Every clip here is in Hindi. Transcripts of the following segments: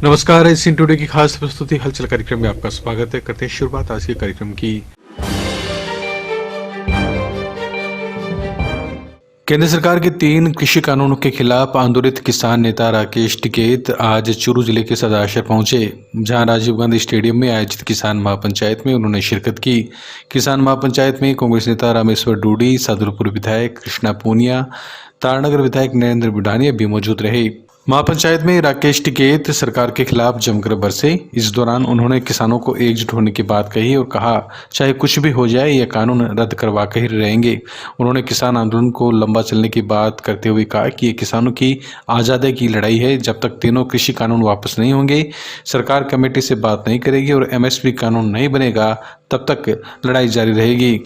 नमस्कार, इस इन टुडे की खास प्रस्तुति हलचल कार्यक्रम में आपका स्वागत है। करते हैं शुरुआत आज के कार्यक्रम की। केंद्र सरकार के 3 कृषि कानूनों के खिलाफ आंदोलित किसान नेता राकेश टिकैत आज चूरू जिले के सदाशर पहुंचे, जहां राजीव गांधी स्टेडियम में आयोजित किसान महापंचायत में उन्होंने शिरकत की। किसान महापंचायत में कांग्रेस नेता रामेश्वर डूडी, सादुलपुर विधायक कृष्णा पूनिया, तारानगर विधायक नरेंद्र बुढ़ानिया भी मौजूद रहे। महापंचायत में राकेश टिकैत सरकार के खिलाफ जमकर बरसे। इस दौरान उन्होंने किसानों को एकजुट होने की बात कही और कहा, चाहे कुछ भी हो जाए, यह कानून रद्द करवा कर ही रहेंगे। उन्होंने किसान आंदोलन को लंबा चलने की बात करते हुए कहा कि ये किसानों की आज़ादी की लड़ाई है। जब तक तीनों कृषि कानून वापस नहीं होंगे, सरकार कमेटी से बात नहीं करेगी और एमएसपी कानून नहीं बनेगा, तब तक लड़ाई जारी रहेगी।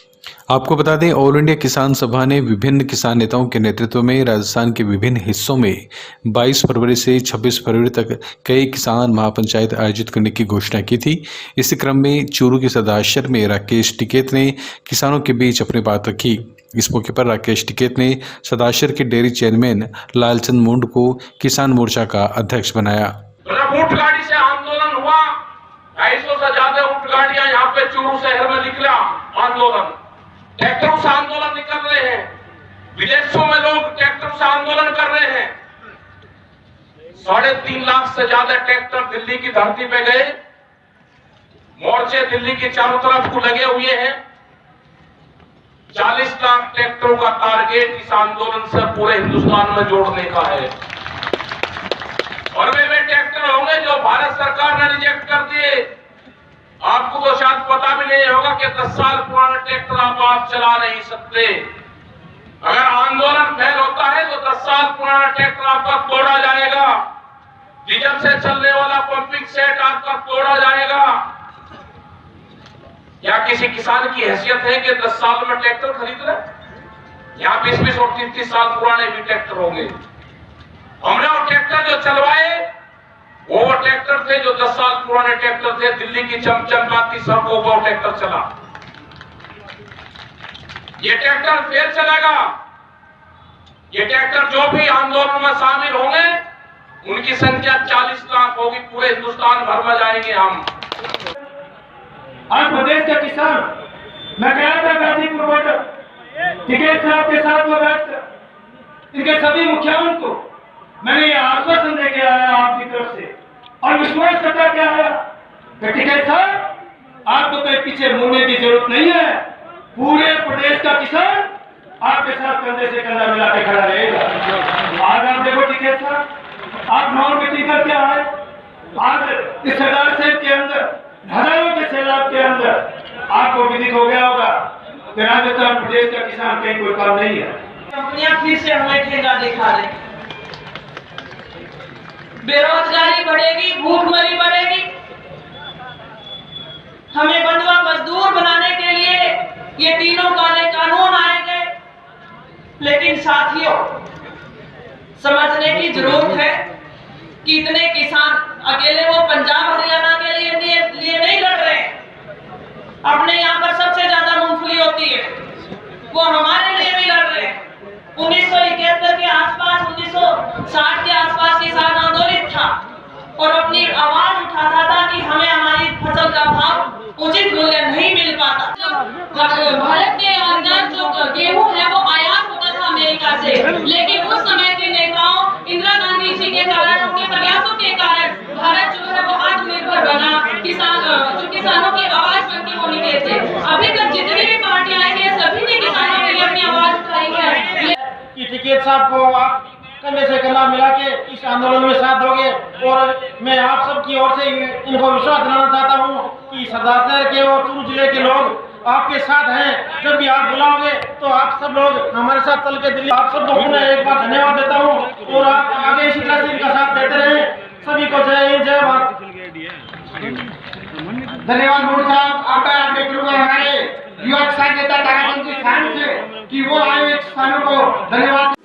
आपको बता दें, ऑल इंडिया किसान सभा ने विभिन्न किसान नेताओं के नेतृत्व में राजस्थान के विभिन्न हिस्सों में 22 फरवरी से 26 फरवरी तक कई किसान महापंचायत आयोजित करने की घोषणा की थी। इसी क्रम में चूरू के सदाशर में राकेश टिकैत ने किसानों के बीच अपनी बात रखी। इस मौके पर राकेश टिकैत ने सदाशर के डेयरी चेयरमैन लालचंद मुंड को किसान मोर्चा का अध्यक्ष बनाया। ऊंट गाड़ी से आंदोलन हुआ, 250 से ज्यादा ऊंट गाड़ियां यहाँ पे चूरू शहर में निकला आंदोलन। ट्रैक्टरों से आंदोलन निकल रहे हैं, विदेशों में लोग ट्रैक्टर से आंदोलन कर रहे हैं। 3.5 लाख से ज्यादा ट्रैक्टर दिल्ली की धरती पे गए। मोर्चे दिल्ली के चारों तरफ को लगे हुए हैं। 40 लाख ट्रैक्टरों का टारगेट इस आंदोलन से पूरे हिंदुस्तान में जोड़ने का है। और वे ट्रैक्टर होंगे जो भारत सरकार ने रिजेक्ट कर दिए। आपको तो शायद पता भी नहीं होगा कि 10 साल पुराना ट्रैक्टर आप चला नहीं सकते। अगर आंदोलन फेल होता है तो 10 साल पुराना ट्रैक्टर आपका तोड़ा जाएगा। डीजल से चलने वाला पंपिंग सेट आपका तोड़ा जाएगा। क्या किसी किसान की हैसियत है कि 10 साल में ट्रैक्टर खरीद रहे? यहाँ 20-20 और 30-30 साल पुराने भी ट्रैक्टर होंगे। हमने वो ट्रैक्टर जो चलवाए वो ट्रैक्टर थे जो 10 साल पुराने ट्रैक्टर थे। दिल्ली की चमचमाती सड़कों पर ट्रैक्टर चला। ये ट्रैक्टर फिर चलेगा। ये ट्रैक्टर जो भी आंदोलन में शामिल होंगे उनकी संख्या 40 लाख होगी। पूरे हिंदुस्तान भर में जाएंगे हम। आज प्रदेश के किसान, मैं गया था गाजीपुर बॉर्डर, टिकैत साहब के साथ में बैठ इनके सभी मुखियाओं को मैंने ये आश्वासन दे के आया आपकी तरफ से और विश्वास करता क्या आया कि टिकैत साहब, आपको कोई पीछे मुड़ने की जरूरत नहीं है। पूरे प्रदेश का किसान आपके साथ कंधे से कंधा मिला के खड़ा रहेगा। आज आप देखो टिकैत साहब, आप नॉन मीटिंग करके आए। आज इस सरदार साहब के अंदर, हजारों के सैलाब के अंदर आपको विदित हो गया होगा कि राजस्थान प्रदेश का किसान कहीं कोई काम नहीं है। कंपनियां फिर से हमें ठेंगा दिखा रही, बेरोजगारी बढ़ेगी, भूखमरी बढ़ेगी। हमें बंधुआ मजदूर बनाने के लिए ये तीनों काले कानून आएंगे। लेकिन साथियों, समझने की जरूरत है कि इतने किसान अकेले वो पंजाब हरियाणा के लिए नहीं लड़ रहे। अपने यहाँ पर सबसे ज्यादा मूंगफली होती है, वो हमारे लिए भी लड़ रहे हैं। 1971 के आसपास, 1960 के आसपास किसान आंदोलित था और अपनी आवाज उठाता था कि हमें हमारी फसल का भाव उचित मूल्य नहीं मिल पाता। भारत के अंदर जो गेहूं है वो आयात होता था अमेरिका से, लेकिन उस समय के नेताओं, इंदिरा गांधी जी के कारण, उनके प्रयासों के कारण भारत जो है वो आत्मनिर्भर बना। किसानों की आवाज बनती वो निकले थे। अभी तक जितनी भी पार्टियां आई हैं, सभी ने किसानों के लिए अपनी आवाज उठाई है। टिकैत साहब को आप कंधे से कंधा मिला के इस आंदोलन में साथ दोगे और मैं आप सब की ओर से इनको विश्वास दिलाना चाहता हूँ कि सरदार शहर के और चूरू जिले के लोग आपके साथ हैं। जब भी आप बुलाओगे तो आप सब लोग हमारे साथ चल के दिल्ली। आप सबको पुनः एक बार धन्यवाद देता हूँ और आप आगे इसी तरह से इनका साथ देते रहे। सभी को जय हिंद, जय भारत। धन्यवाद मोदी साहब, आपका हमारे युवा किसान नेता ताराचंद के स्थान से कि वो आए हुए किसानों को धन्यवाद।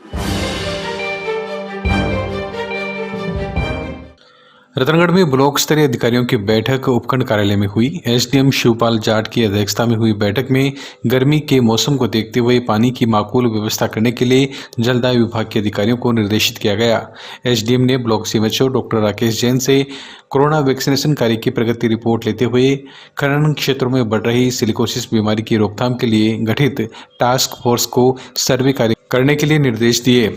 रतनगढ़ में ब्लॉक स्तरीय अधिकारियों की बैठक उपखंड कार्यालय में हुई। एसडीएम शिवपाल जाट की अध्यक्षता में हुई बैठक में गर्मी के मौसम को देखते हुए पानी की माकूल व्यवस्था करने के लिए जलदाय विभाग के अधिकारियों को निर्देशित किया गया। एसडीएम ने block CMHO doctor Rakesh Jain से कोरोना वैक्सीनेशन कार्य की प्रगति रिपोर्ट लेते हुए खनन क्षेत्रों में बढ़ रही सिलिकोसिस बीमारी की रोकथाम के लिए गठित टास्क फोर्स को सर्वे कार्य करने के लिए निर्देश दिए।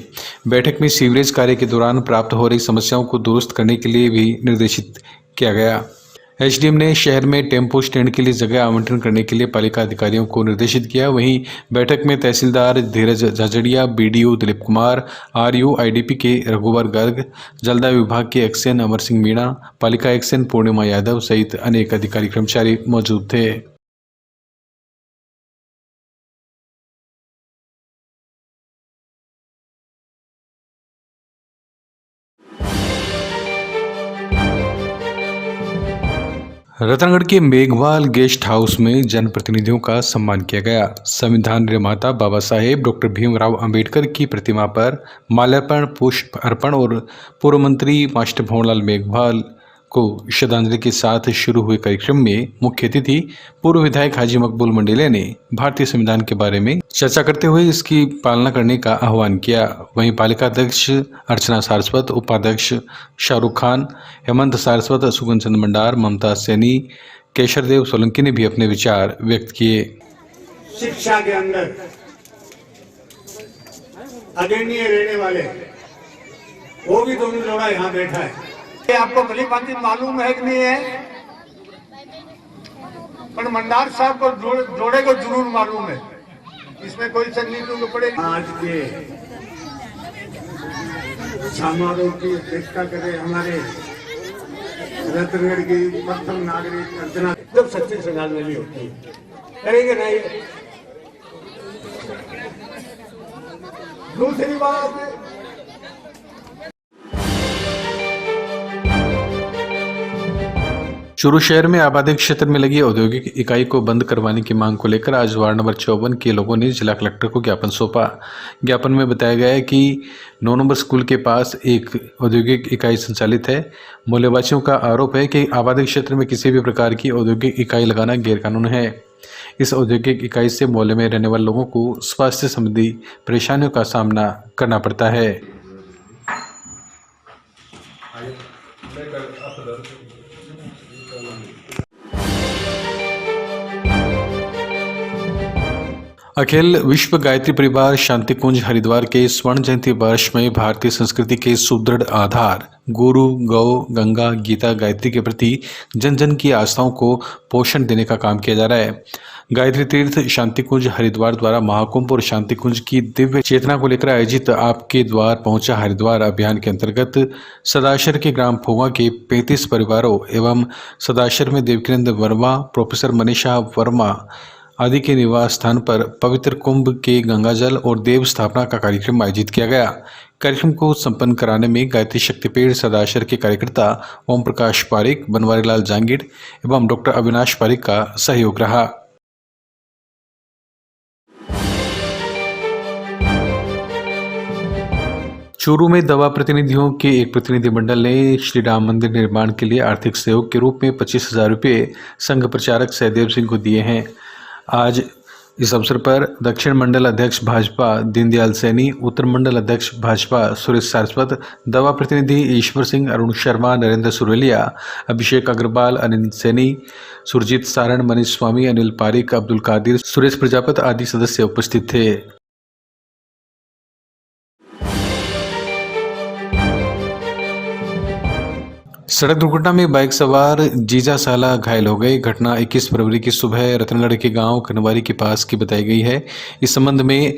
बैठक में सीवरेज कार्य के दौरान प्राप्त हो रही समस्याओं को दुरुस्त करने के लिए भी निर्देशित किया गया। एसडीएम ने शहर में टेम्पो स्टैंड के लिए जगह आवंटन करने के लिए पालिका अधिकारियों को निर्देशित किया। वहीं बैठक में tehsildar Dheeraj Jhajharia, BDO Dilip Kumar, RU IDP के रघुवर गर्ग, जलदाय विभाग के एक्सएन अमर सिंह मीणा, पालिका एक्सएन पूर्णिमा यादव सहित अनेक अधिकारी कर्मचारी मौजूद थे। रतनगढ़ के मेघवाल गेस्ट हाउस में जनप्रतिनिधियों का सम्मान किया गया। संविधान निर्माता बाबा साहेब डॉक्टर भीमराव अंबेडकर की प्रतिमा पर माल्यार्पण, पुष्प अर्पण और पूर्व मंत्री मास्टर भंवरलाल मेघवाल को श्रद्धांजलि के साथ शुरू हुए कार्यक्रम में मुख्य अतिथि पूर्व विधायक हाजी मकबूल मंडेले ने भारतीय संविधान के बारे में चर्चा करते हुए इसकी पालना करने का आह्वान किया। वहीं पालिका अध्यक्ष अर्चना सारस्वत, उपाध्यक्ष शाहरुख खान, हेमंत सारस्वत, सुगन चंद मंडार, ममता सैनी, केशरदेव सोलंकी ने भी अपने विचार व्यक्त किए। शिक्षा के अंदर अग्रणीय रहने वाले वो भी दोनों जोड़ा यहाँ बैठा है। ये आपको भली भांति मालूम है कि नहीं है, पर मंडार साहब को जोड़े को जरूर मालूम है, इसमें कोई शक नहीं तो पड़े। आज के समारोह की अध्यक्षता करे हमारे रतनगढ़ की प्रथम नागरिक अर्चना। जब सच्ची श्रद्धांजलि होती है करेंगे ना ये। दूसरी बात, चूरू शहर में आबादी क्षेत्र में लगी औद्योगिक इकाई को बंद करवाने की मांग को लेकर आज वार्ड नंबर 54 के लोगों ने जिला कलेक्टर को ज्ञापन सौंपा। ज्ञापन में बताया गया है कि 9 नंबर स्कूल के पास एक औद्योगिक इकाई संचालित है। मोहल्लेवासियों का आरोप है कि आबादी क्षेत्र में किसी भी प्रकार की औद्योगिक इकाई लगाना गैरकानून है। इस औद्योगिक इकाई से मोहल्ले में रहने वाले लोगों को स्वास्थ्य संबंधी परेशानियों का सामना करना पड़ता है। अखिल विश्व गायत्री परिवार शांति कुंज हरिद्वार के स्वर्ण जयंती वर्ष में भारतीय संस्कृति के सुदृढ़ आधार गुरु, गौ, गंगा, गीता, गायत्री के प्रति जन जन की आस्थाओं को पोषण देने का काम किया जा रहा है। गायत्री तीर्थ शांति कुंज हरिद्वार द्वारा महाकुंभ और शांति कुंज की दिव्य चेतना को लेकर आयोजित आपके द्वार पहुंचा हरिद्वार अभियान के अंतर्गत सदाशर के ग्राम फोगा के 35 परिवारों एवं सदाशर में देवकीनंद वर्मा, प्रोफेसर मनीषा वर्मा आदि के निवास स्थान पर पवित्र कुंभ के गंगाजल और देव स्थापना का कार्यक्रम आयोजित किया गया। कार्यक्रम को संपन्न कराने में गायत्री शक्तिपीठ सदाशर के कार्यकर्ता ओम प्रकाश पारिक, बनवारीलाल जांगीर एवं डॉक्टर अविनाश पारिक का सहयोग रहा। चूरू में दवा प्रतिनिधियों के एक प्रतिनिधिमंडल ने श्री राम मंदिर निर्माण के लिए आर्थिक सहयोग के रूप में 25,000 रुपये संघ प्रचारक सहदेव सिंह को दिए हैं। आज इस अवसर पर दक्षिण मंडल अध्यक्ष भाजपा दीनदयाल सैनी, उत्तर मंडल अध्यक्ष भाजपा सुरेश सारस्वत, दवा प्रतिनिधि ईश्वर सिंह, अरुण शर्मा, नरेंद्र सुरेलिया, अभिषेक अग्रवाल, अनिल सैनी, सुरजीत सारण, मनीष स्वामी, अनिल पारिक, अब्दुल कादिर, सुरेश प्रजापत आदि सदस्य उपस्थित थे। सड़क दुर्घटना में बाइक सवार जीजा साला घायल हो गए। घटना 21 फरवरी की सुबह रतनगढ़ के गांव कनवारी के पास की बताई गई है। इस संबंध में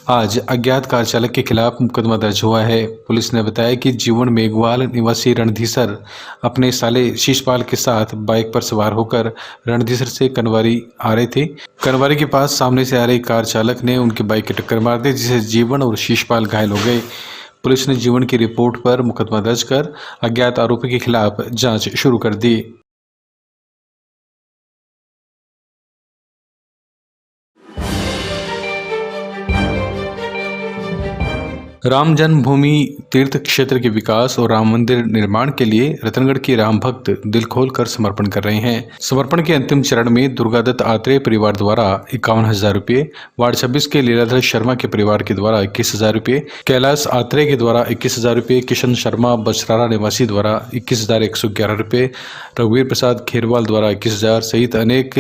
आज अज्ञात कार चालक के खिलाफ मुकदमा दर्ज हुआ है। पुलिस ने बताया कि जीवन मेघवाल निवासी रणधीसर अपने साले शीशपाल के साथ बाइक पर सवार होकर रणधीसर से कनवारी आ रहे थे। कनवारी के पास सामने से आ रही कार चालक ने उनकी बाइक की टक्कर मार दी, जिससे जीवन और शीशपाल घायल हो गए। पुलिस ने जीवन की रिपोर्ट पर मुकदमा दर्ज कर अज्ञात आरोपी के खिलाफ जांच शुरू कर दी। राम जन्मभूमि तीर्थ क्षेत्र के विकास और राम मंदिर निर्माण के लिए रतनगढ़ के राम भक्त दिल खोलकर समर्पण कर रहे हैं। समर्पण के अंतिम चरण में दुर्गादत्त आत्रेय परिवार द्वारा 51,000 रुपये, वार्ड 26 के लीलाधर शर्मा के परिवार के द्वारा 21,000 रुपये, कैलाश आत्रेय के द्वारा 21,000 रुपये, किशन शर्मा बछरारा निवासी द्वारा 21,111 रुपये, रघुवीर प्रसाद खेरवाल द्वारा 21,000 सहित अनेक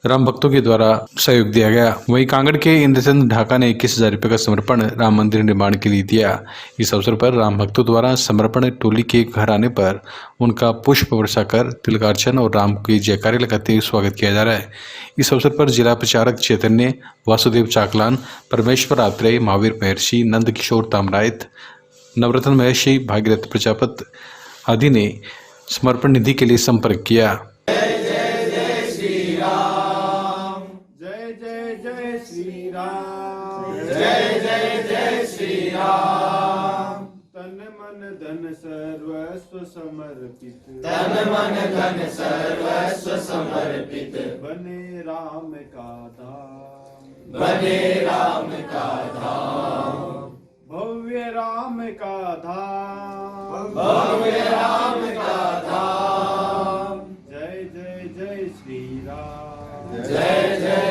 राम भक्तों के द्वारा सहयोग दिया गया। वहीं कांगड़ के इंद्रचंद ढाका ने 21,000 रुपये का समर्पण राम मंदिर निर्माण के लिए दिया। इस अवसर पर राम भक्तों द्वारा समर्पण टोली के घर आने पर उनका पुष्प वर्षा कर तिलकार्चन और राम की जयकारे लगाते हुए स्वागत किया जा रहा है। इस अवसर पर जिला प्रचारक चैतन्य, वासुदेव चाकलान, परमेश्वर आत्रेय, महावीर महर्षि, नंद किशोर तामरायत, नवरत्न महर्षि, भागीरथ प्रजापत आदि ने समर्पण निधि के लिए संपर्क किया। जय जय श्री राम, जय जय श्री राम, जय जय श्री राम। तन मन धन सर्वस्व समर्पित, तन मन धन सर्वस्व समर्पित, बने राम का धाम, बने राम का धाम, भव्य राम का धाम, भव्य राम का धाम। जय जय जय श्री राम, जय जय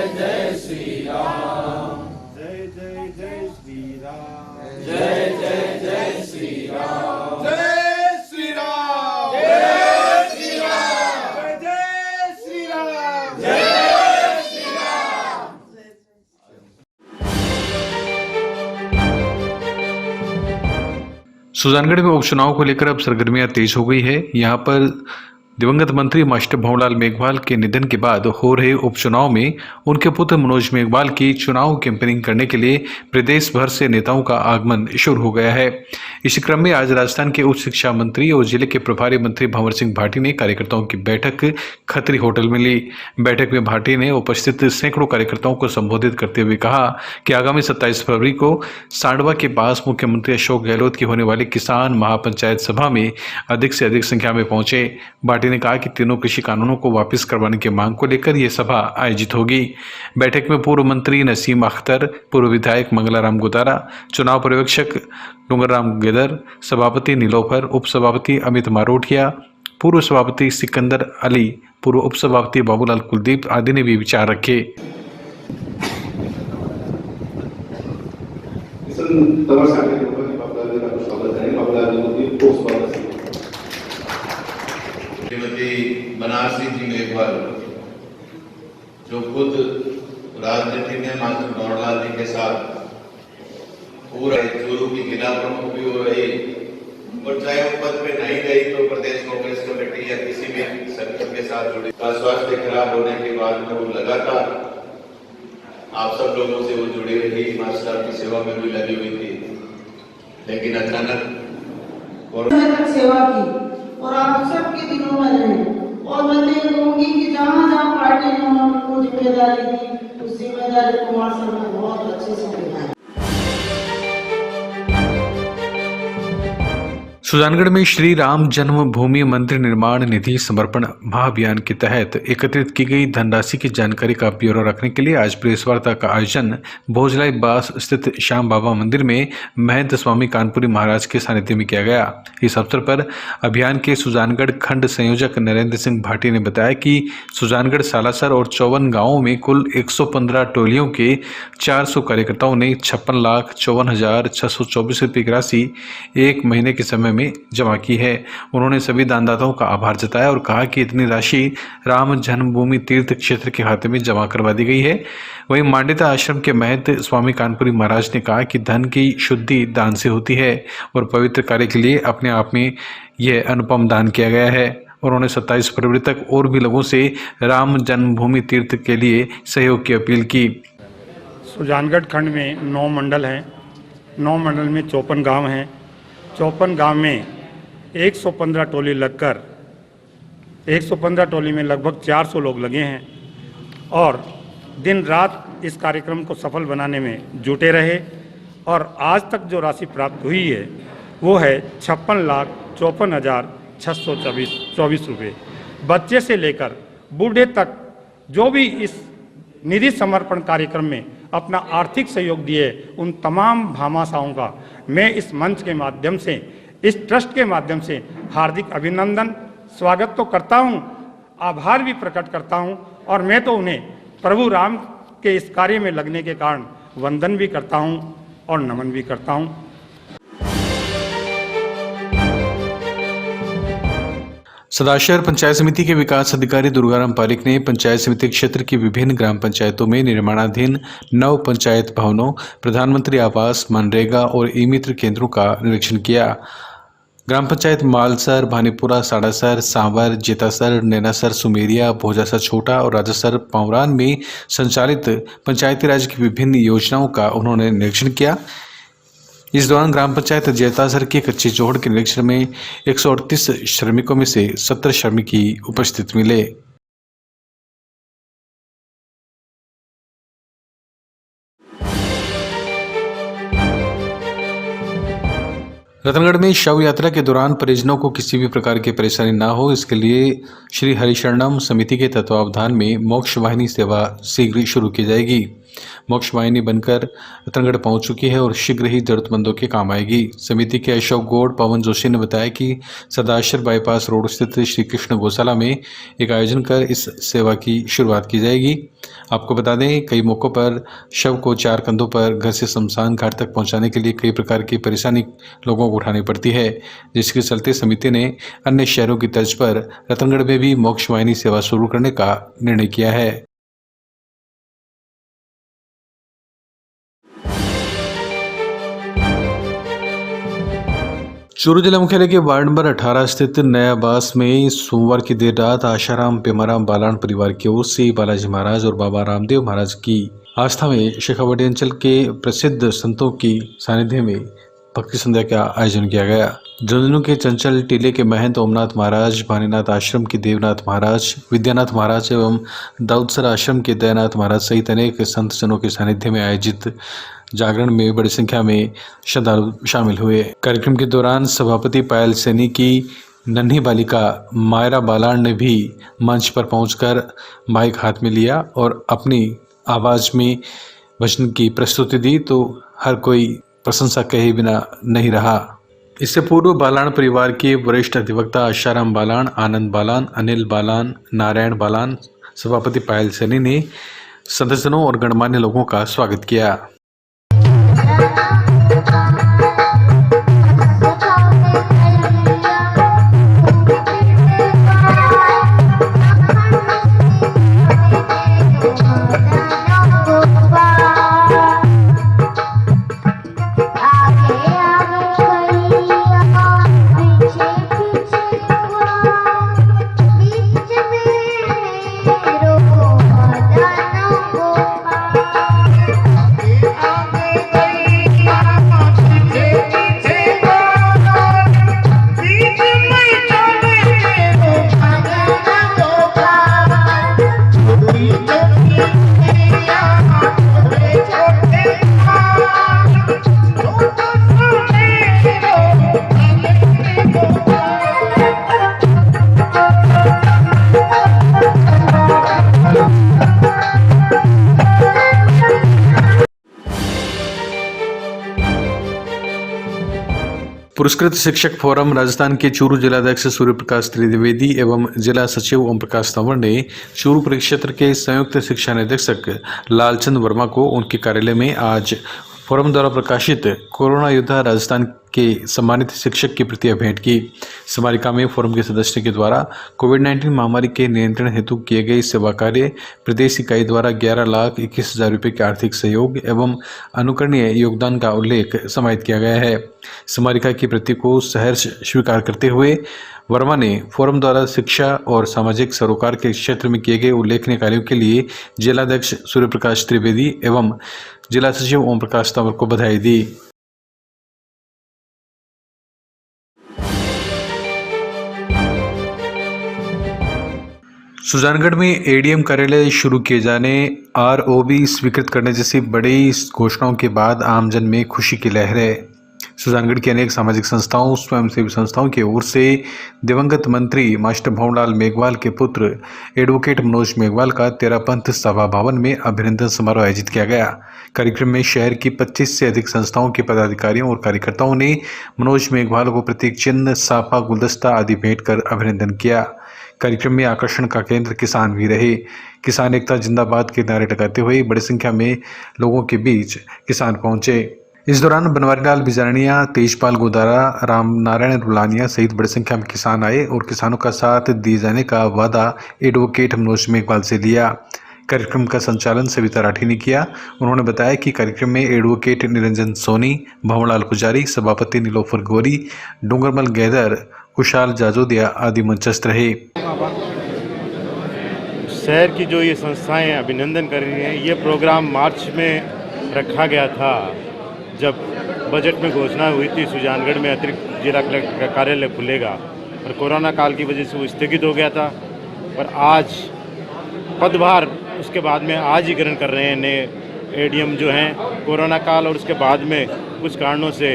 श्री राम, जय जय श्री राम, जय जय श्री राम, जय श्री राम, जय श्री राम, जय श्री राम, जय श्री राम। सुजानगढ़ में उपचुनाव को लेकर अब सरगर्मियां तेज हो गई है। यहां पर दिवंगत मंत्री मास्टर भंवरलाल मेघवाल के निधन के बाद हो रहे उपचुनाव में उनके पुत्र मनोज मेघवाल की चुनाव कैंपेनिंग करने के लिए प्रदेश भर से नेताओं का आगमन शुरू हो गया है। इसी क्रम में आज राजस्थान के उच्च शिक्षा मंत्री और जिले के प्रभारी मंत्री भंवर सिंह भाटी ने कार्यकर्ताओं की बैठक खत्री होटल में ली। बैठक में भाटी ने उपस्थित सैकड़ों कार्यकर्ताओं को संबोधित करते हुए कहा कि आगामी 27 फरवरी को सांडवा के पास मुख्यमंत्री अशोक गहलोत की होने वाली किसान महापंचायत सभा में अधिक से अधिक संख्या में पहुंचे। भाटी ने कहा कि तीनों कृषि कानूनों को वापस करवाने की मांग को लेकर यह सभा आयोजित होगी। बैठक में पूर्व मंत्री नसीम अख्तर, पूर्व विधायक मंगलाराम गुतारा, चुनाव पर्यवेक्षक डूंगरराम गेदर, सभापति नीलोफर, उप सभापति अमित मारोटिया, पूर्व सभापति सिकंदर अली, पूर्व उप सभापति बाबूलाल कुलदीप आदि ने भी विचार रखे। श्रीमती बनारसी जी मेघवाल जो खुद राजनीति में मास्टर भंवरलाल जी के साथ पूरा चूरू की जिला प्रमुख भी हो रही और चाहे वो पद पे नहीं रही तो प्रदेश कांग्रेस कमेटी या किसी भी संगठन के साथ जुड़ी। स्वास्थ्य खराब होने के बाद में वो लगातार आप सब लोगों से वो जुड़ी रही, मास्टर साहब की सेवा में भी लगी हुई थी, लेकिन अचानक सेवा की और आप सबके दिनों में रहे। और मैं ये कहूँगी कि जहाँ जहाँ पार्टी ने उनको जिम्मेदारी दी उस जिम्मेदारी कुमार सर ने बहुत अच्छे से निभाई। सुजानगढ़ में श्री राम जन्मभूमि मंदिर निर्माण निधि समर्पण महाअभियान के तहत एकत्रित की गई धनराशि की जानकारी का ब्यौरा रखने के लिए आज प्रेस वार्ता का आयोजन भोजलाई बास स्थित श्याम बाबा मंदिर में महंत स्वामी कानपुरी महाराज के सानिध्य में किया गया। इस अवसर पर अभियान के सुजानगढ़ खंड संयोजक नरेंद्र सिंह भाटी ने बताया कि सुजानगढ़, सालासर और 54 गाँवों में कुल 115 टोलियों के 400 कार्यकर्ताओं ने 56,54,624 रुपये की राशि एक महीने के समय में जमा की है। उन्होंने सभी दानदाताओं का आभार जताया और कहा कि इतनी राशि राम जन्मभूमि तीर्थ क्षेत्र के खाते में जमा करवा दी गई है। वहीं मांडिता आश्रम के महंत स्वामी कानपुरी महाराज ने कहा कि धन की शुद्धि दान से होती है और पवित्र कार्य के लिए अपने आप में यह अनुपम दान किया गया है। उन्होंने 27 फरवरी तक और भी लोगों से राम जन्मभूमि तीर्थ के लिए सहयोग की अपील की। सुजानगढ़ खंड में 9 मंडल हैं। 9 मंडल में 54 गांव हैं। 54 गांव में 115 टोली लगकर 115 टोली में लगभग 400 लोग लगे हैं और दिन रात इस कार्यक्रम को सफल बनाने में जुटे रहे और आज तक जो राशि प्राप्त हुई है वो है 56,54,624 रुपये। बच्चे से लेकर बूढ़े तक जो भी इस निधि समर्पण कार्यक्रम में अपना आर्थिक सहयोग दिए उन तमाम भामाशाहों का मैं इस मंच के माध्यम से, इस ट्रस्ट के माध्यम से हार्दिक अभिनंदन, स्वागत तो करता हूं, आभार भी प्रकट करता हूं और मैं तो उन्हें प्रभु राम के इस कार्य में लगने के कारण वंदन भी करता हूं और नमन भी करता हूं। सदाशहर पंचायत समिति के विकास अधिकारी दुर्गाराम पारिक ने पंचायत समिति क्षेत्र की विभिन्न ग्राम पंचायतों में निर्माणाधीन 9 पंचायत भवनों, प्रधानमंत्री आवास, मनरेगा और ई मित्र केंद्रों का निरीक्षण किया। ग्राम पंचायत मालसर, भानीपुरा, साड़ासर, सांवर, जेतासर, नैनासर, सुमेरिया, भोजासर छोटा और राजासर पावरान में संचालित पंचायती राज की विभिन्न योजनाओं का उन्होंने निरीक्षण किया। इस दौरान ग्राम पंचायत जेतासर के कच्ची जोड़ के निरीक्षण में 138 श्रमिकों में से 70 श्रमिक ही उपस्थित मिले। रतनगढ़ में शव यात्रा के दौरान परिजनों को किसी भी प्रकार की परेशानी ना हो, इसके लिए श्री हरिशरणम समिति के तत्वावधान में मोक्ष वाहिनी सेवा शीघ्र शुरू की जाएगी। मोक्ष वाहिनी बनकर रतनगढ़ पहुंच चुकी है और शीघ्र ही जरूरतमंदों के काम आएगी। समिति के अशोक गौड़, पवन जोशी ने बताया कि सदाशहर बाईपास रोड स्थित श्री कृष्ण गौशाला में एक आयोजन कर इस सेवा की शुरुआत की जाएगी। आपको बता दें, कई मौक़ों पर शव को 4 कंधों पर घर से शमशान घाट तक पहुंचाने के लिए कई प्रकार की परेशानी लोगों को उठानी पड़ती है, जिसके चलते समिति ने अन्य शहरों की तर्ज पर रतनगढ़ में भी मोक्ष वाहिनी सेवा शुरू करने का निर्णय किया है। चूरू जिला मुख्यालय के वार्ड नंबर 18 स्थित नया आवास में सोमवार की देर रात आशाराम पेमाराम बालान परिवार की ओर से बालाजी महाराज और बाबा रामदेव महाराज की आस्था में शेखावाटी अंचल के प्रसिद्ध संतों की सानिध्य में भक्ति संध्या का आयोजन किया गया। झुंझुनू के चंचल टीले के महंत ओमनाथ महाराज, भानीनाथ आश्रम के देवनाथ महाराज, विद्यानाथ महाराज एवं दाऊदसर आश्रम के दयानाथ महाराज सहित अनेक संत जनों के सानिध्य में आयोजित जागरण में बड़ी संख्या में श्रद्धालु शामिल हुए। कार्यक्रम के दौरान सभापति पायल सैनी की नन्ही बालिका मायरा बालान ने भी मंच पर पहुंचकर माइक हाथ में लिया और अपनी आवाज में भजन की प्रस्तुति दी, तो हर कोई प्रशंसा कहे बिना नहीं रहा। इससे पूर्व बालान परिवार के वरिष्ठ अधिवक्ता आशाराम बालान, आनंद बालान, अनिल बालान, नारायण बालान, सभापति पायल सैनी ने सदस्यों और गणमान्य लोगों का स्वागत किया। पुरस्कृत शिक्षक फोरम राजस्थान के चूरू जिलाध्यक्ष सूर्य प्रकाश त्रिवेदी एवं जिला सचिव ओम प्रकाश तंवर ने चूरू परिक्षेत्र के संयुक्त शिक्षा निदेशक लालचंद वर्मा को उनके कार्यालय में आज फोरम द्वारा प्रकाशित कोरोना योद्धा राजस्थान के सम्मानित शिक्षक की प्रतियां भेंट की। स्मारिका में फोरम के सदस्य के द्वारा कोविड-19 महामारी के नियंत्रण हेतु किए गए सेवा कार्य प्रदेश इकाई द्वारा 11,21,000 रुपये के आर्थिक सहयोग एवं अनुकरणीय योगदान का उल्लेख समाहित किया गया है। स्मारिका की प्रति को सहर्ष स्वीकार करते हुए वर्मा ने फोरम द्वारा शिक्षा और सामाजिक सरोकार के क्षेत्र में किए गए उल्लेखनीय कार्यों के लिए जिलाध्यक्ष सूर्य प्रकाश त्रिवेदी एवं जिला सचिव ओम प्रकाश तंवर को बधाई दी। सुजानगढ़ में एडीएम कार्यालय शुरू किए जाने, आरओबी स्वीकृत करने जैसी बड़ी घोषणाओं के बाद आमजन में खुशी की लहर है। सुजानगढ़ की अनेक सामाजिक संस्थाओं, स्वयंसेवी संस्थाओं की ओर से दिवंगत मंत्री मास्टर भंवरलाल मेघवाल के पुत्र एडवोकेट मनोज मेघवाल का तेरापंथ सभा भवन में अभिनंदन समारोह आयोजित किया गया। कार्यक्रम में शहर की 25 से अधिक संस्थाओं के पदाधिकारियों और कार्यकर्ताओं ने मनोज मेघवाल को प्रतीक चिन्ह, साफा, गुलदस्ता आदि भेंट कर अभिनंदन किया। कार्यक्रम में आकर्षण का केंद्र किसान भी रहे। किसान एकता जिंदाबाद के नारे लगाते हुए बड़ी संख्या में लोगों के बीच किसान पहुंचे। इस दौरान बनवारीलाल बिजारनिया, तेजपाल गोदारा, राम नारायण रुलानिया सहित बड़ी संख्या में किसान आए और किसानों का साथ दिए जाने का वादा एडवोकेट मनोज मेघवाल से लिया। कार्यक्रम का संचालन सविता राठी ने किया। उन्होंने बताया कि कार्यक्रम में एडवोकेट निरंजन सोनी, भंवरलाल पुजारी, सभापति नीलोफर गोरी, डूंगरमल गैदर, कुशाल जाजोदिया आदि मंचस्थ रहे। शहर की जो ये संस्थाएं अभिनंदन कर रही हैं, ये प्रोग्राम मार्च में रखा गया था जब बजट में घोषणा हुई थी सुजानगढ़ में अतिरिक्त जिला कलेक्टर का कार्यालय खुलेगा, और कोरोना काल की वजह से वो स्थगित हो गया था। पर आज पदभार उसके बाद में आज ही ग्रहण कर रहे हैं नए एडीएम जो हैं। कोरोना काल और उसके बाद में कुछ कारणों से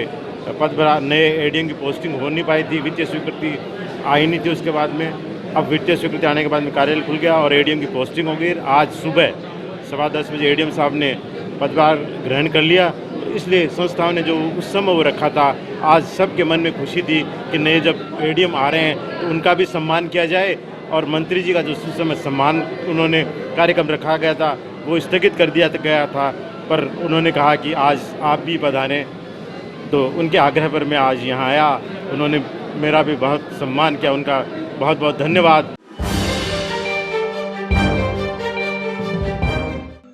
पदभार नए एडीएम की पोस्टिंग हो नहीं पाई थी, वित्तीय स्वीकृति आई नहीं थी। उसके बाद में अब वित्तीय स्वीकृति आने के बाद में कार्यालय खुल गया और एडीएम की पोस्टिंग हो गई। आज सुबह 10:15 बजे एडीएम साहब ने पदभार ग्रहण कर लिया। इसलिए संस्थाओं ने जो उस समय वो रखा था, आज सबके मन में खुशी थी कि नए जब एडीएम आ रहे हैं तो उनका भी सम्मान किया जाए। और मंत्री जी का जो उस समय सम्मान उन्होंने कार्यक्रम रखा गया था वो स्थगित कर दिया गया था, पर उन्होंने कहा कि आज आप भी पधारें, तो उनके आग्रह पर मैं आज यहाँ आया। उन्होंने मेरा भी बहुत सम्मान किया, उनका बहुत बहुत धन्यवाद।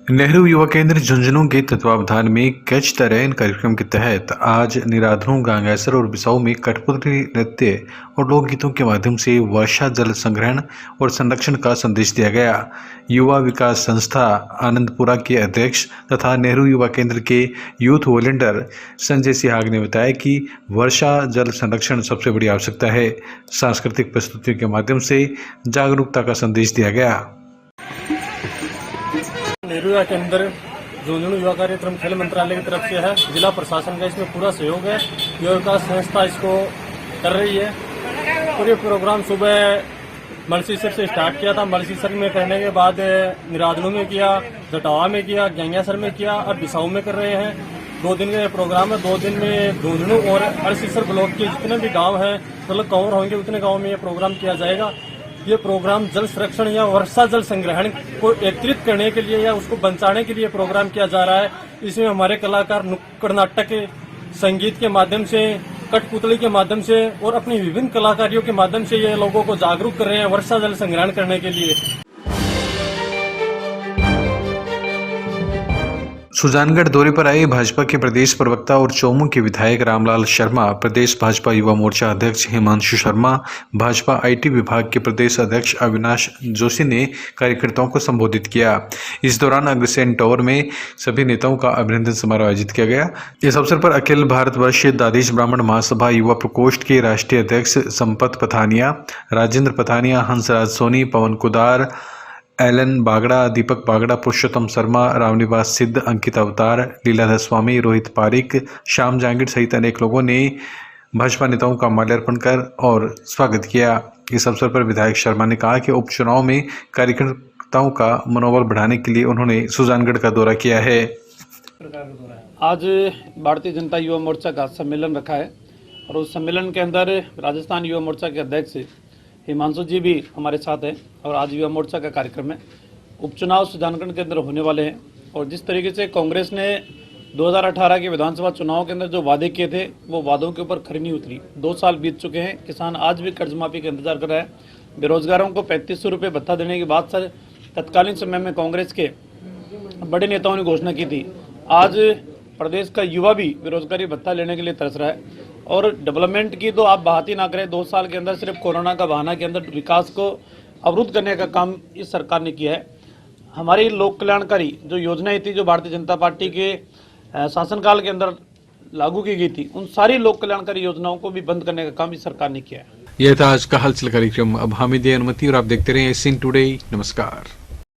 नेहरू युवा केंद्र झुंझुनू के तत्वावधान में कैच द रेन कार्यक्रम के तहत आज निराधनों, गांगैसर और बिसाऊ में कठपुतली नृत्य और लोकगीतों के माध्यम से वर्षा जल संग्रहण और संरक्षण का संदेश दिया गया। युवा विकास संस्था आनंदपुरा के अध्यक्ष तथा नेहरू युवा केंद्र के यूथ वॉलंटियर संजय सिहाग ने बताया कि वर्षा जल संरक्षण सबसे बड़ी आवश्यकता है। सांस्कृतिक प्रस्तुतियों के माध्यम से जागरूकता का संदेश दिया गया। नेहरू युवा केंद्र झुंझुनू युवा कार्यक्रम खेल मंत्रालय की तरफ से है। जिला प्रशासन का इसमें पूरा सहयोग है। युवा विकास संस्था इसको कर रही है। और ये प्रोग्राम सुबह मलसीसर से स्टार्ट किया था। मलसीसर में करने के बाद निराधनों में किया, जटावा में किया, गंगासर में किया और बिसाऊ में कर रहे हैं। 2 दिन का ये प्रोग्राम है। 2 दिन में झुंझुनू और अड़सीसर ब्लॉक के जितने भी गाँव हैं, मतलब कवर होंगे उतने गाँव में ये प्रोग्राम किया जाएगा। ये प्रोग्राम जल संरक्षण या वर्षा जल संग्रहण को एकत्रित करने के लिए या उसको बचाने के लिए प्रोग्राम किया जा रहा है। इसमें हमारे कलाकार नुक्कड़ नाटक, संगीत के माध्यम से, कठपुतली के माध्यम से और अपनी विभिन्न कलाकारियों के माध्यम से ये लोगों को जागरूक कर रहे हैं वर्षा जल संग्रहण करने के लिए। सुजानगढ़ दौरे पर आए भाजपा के प्रदेश प्रवक्ता और चौमू के विधायक रामलाल शर्मा, प्रदेश भाजपा युवा मोर्चा अध्यक्ष हिमांशु शर्मा, भाजपा आईटी विभाग के प्रदेश अध्यक्ष अविनाश जोशी ने कार्यकर्ताओं को संबोधित किया। इस दौरान अग्रसेन टावर में सभी नेताओं का अभिनंदन समारोह आयोजित किया गया। इस अवसर पर अखिल भारतवर्ष दादेश ब्राह्मण महासभा युवा प्रकोष्ठ के राष्ट्रीय अध्यक्ष संपत पथानिया, राजेंद्र पथानिया, हंसराज सोनी, पवन कुदार, एलन बागड़ा, दीपक बागड़ा, पुरुषोत्तम शर्मा, रामनिवास सिद्ध, अंकित अवतार, लीलाधर स्वामी, रोहित पारिक, श्याम जांगिड़ सहित अनेक लोगों ने भाजपा नेताओं का माल्यार्पण कर और स्वागत किया। इस अवसर पर विधायक शर्मा ने कहा कि उपचुनाव में कार्यकर्ताओं का मनोबल बढ़ाने के लिए उन्होंने सुजानगढ़ का दौरा किया है। आज भारतीय जनता युवा मोर्चा का सम्मेलन रखा है और उस सम्मेलन के अंदर राजस्थान युवा मोर्चा के अध्यक्ष हिमांशु जी भी हमारे साथ हैं और आज युवा मोर्चा का कार्यक्रम है। उपचुनाव सुजानगढ़ के अंदर होने वाले हैं और जिस तरीके से कांग्रेस ने 2018 के विधानसभा चुनाव के अंदर जो वादे किए थे वो वादों के ऊपर खरी नहीं उतरी। 2 साल बीत चुके हैं, किसान आज भी कर्ज माफी का इंतजार कर रहा है। बेरोजगारों को 3500 रुपये भत्ता देने की बात सर तत्कालीन समय में कांग्रेस के बड़े नेताओं ने घोषणा की थी। आज प्रदेश का युवा भी बेरोजगारी भत्ता लेने के लिए तरस रहा है और डेवलपमेंट की तो आप बात ही ना करें। 2 साल के अंदर सिर्फ कोरोना का बहाना के अंदर विकास को अवरुद्ध करने का काम इस सरकार ने किया है। हमारी लोक कल्याणकारी जो योजनाएं थी जो भारतीय जनता पार्टी के शासनकाल के अंदर लागू की गई थी, उन सारी लोक कल्याणकारी योजनाओं को भी बंद करने का काम इस सरकार ने किया है। यह था आज का हलचल कार्यक्रम। अब हमें दे अनुमति और आप देखते रहे एसीएन टुडे। नमस्कार।